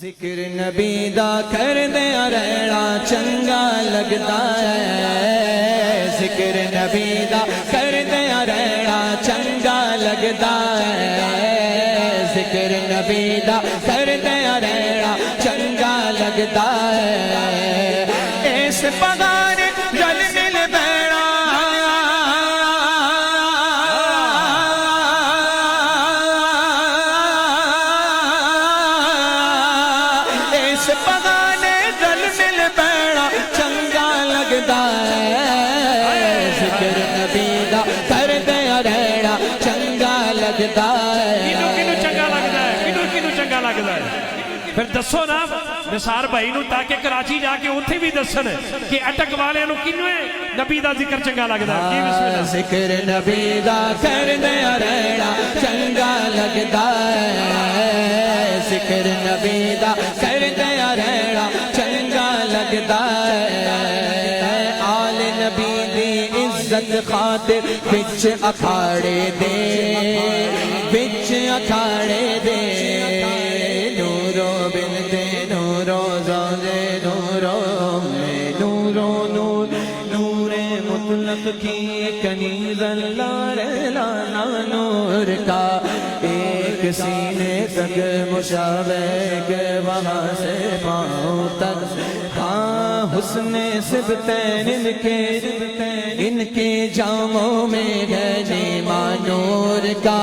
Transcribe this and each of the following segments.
ذکر نبی دا کر دیا رہنا چنگا لگتا ہے، ذکر نبی دا کر دیا رہنا چنگا لگتا ہے، ذکر نبی دا کر دیا رہنا چنگا لگتا ہے، اس پگار جل مل بینا اس پگانے جل مل بینا چنگا لگتا ہے، ذکر نبی دا کر دیا رہنا چنگا لگتا ہے، کنو چنگا لگتا ہے، کنو چنگا لگتا ہے۔ پھر دسو نا نثار بھائی نو تاکہ کراچی جا کے اتھے بھی دسن کہ اٹک والے نو کنوے نبی دا ذکر چنگا لگتا ہے۔ جی بسم اللہ۔ ذکر نبی دا کر دیا رہنا چنگا لگتا ہے، ذکر نبی دا کر دیا رہنا چنگا لگتا ہے، آل نبی دی عزت خاطر بچ اکھاڑے دے، بچ اکھاڑے دے، نورو بن دے نورو زوجے نورو میں نورو نور نور مطلق کی کنیز اللہ لانا نور کا ایک سینے تک مشابہ کے وہاں سے پاؤں تک، ہاں حسن سبتین ان کے جاموں میں ہے نیما نور کا،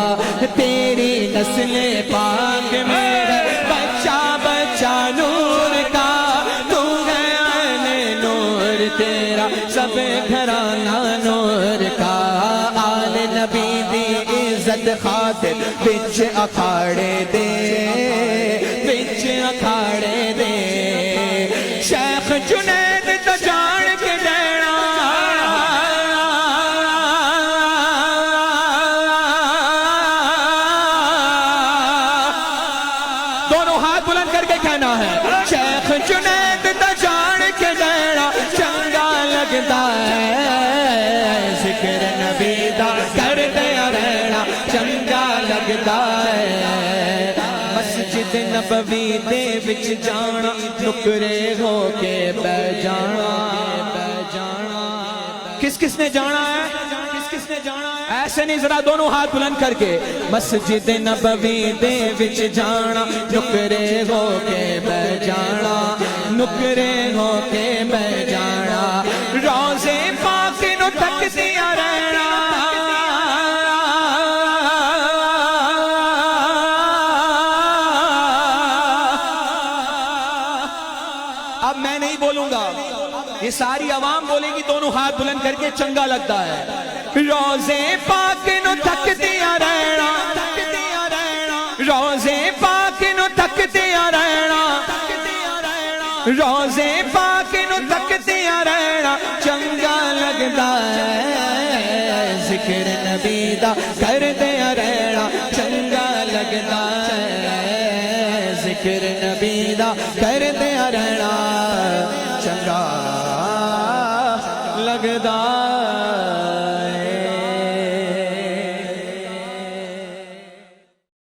تیری نسل پاک میں ہے بچہ بچہ نور کا، تو ہے عین نور تیرا سب گھرانہ نور کا، آل نبی دی عزت خاطر بچ اکھاڑے دے، بچ اکھاڑے دے، شیخ جنید تو جان کے دینا دونوں ہاتھ بلند کر کے کہنا ہے، شیخ جنید تو جان کے دینا چنگا لگتا ہے، ذکر نبی دا کر دیا رہنا چنگا لگتا ہے، مسجد نبوی دے وچ جانا نکرے ہو کے بہ جانا، کس کس نے جانا ہے، کس کس نے جانا ہے، ایسے نہیں ذرا دونوں ہاتھ بلند کر کے، مسجد نبوی دے وچ جانا نکرے ہو کے بہ جانا، نکرے ہو کے بہ جانا، روزے پاک نو تک دیا رہنا، اب میں نہیں بولوں گا، یہ ساری عوام بولے گی، دونوں ہاتھ بلند کر کے چنگا لگتا ہے، روزے پاک نو تک دیا رہنا، روزے پاک نو تک دیا رہنا، روزے پاک نو تک دیا رہنا چنگا لگتا ہے، ذکر نبی دا کر دیا رہنا چنگا لگتا ہے، ذکر نبی دا کر دیا رہنا